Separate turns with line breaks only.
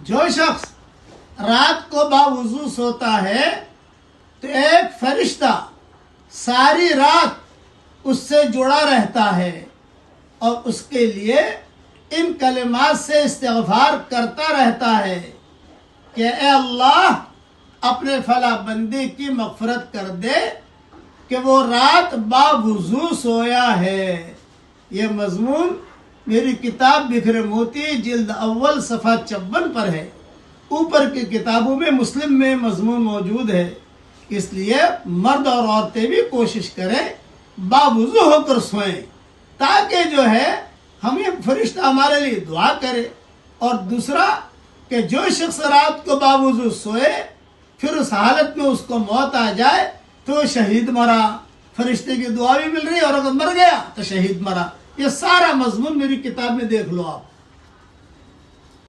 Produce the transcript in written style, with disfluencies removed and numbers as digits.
جو شخص رات کو باوضو سوتا ہے تو ایک فرشتہ ساری رات اس سے جڑا رہتا ہے اور اس کے لیے ان کلمات سے استغفار کرتا رہتا ہے کہ اے اللہ اپنے فلاں بندے کی مغفرت کر دے کہ وہ رات باوضو سویا ہے۔ یہ مضمون میری کتاب بکھرے موتی جلد اول صفحہ 56 پر ہے۔ اوپر کی کتابوں میں مسلم میں مضمون موجود ہے، اس لیے مرد اور عورتیں بھی کوشش کریں باوضو ہو کر سوئیں تاکہ جو ہے ہمیں فرشتہ ہمارے لیے دعا کرے۔ اور دوسرا کہ جو شخص رات کو باوضو سوئے پھر اس حالت میں اس کو موت آ جائے تو شہید مرا، فرشتے کی دعا بھی مل رہی ہے، اور اگر مر گیا تو شہید مرا۔ یہ سارا مضمون میری کتاب میں دیکھ لو آپ۔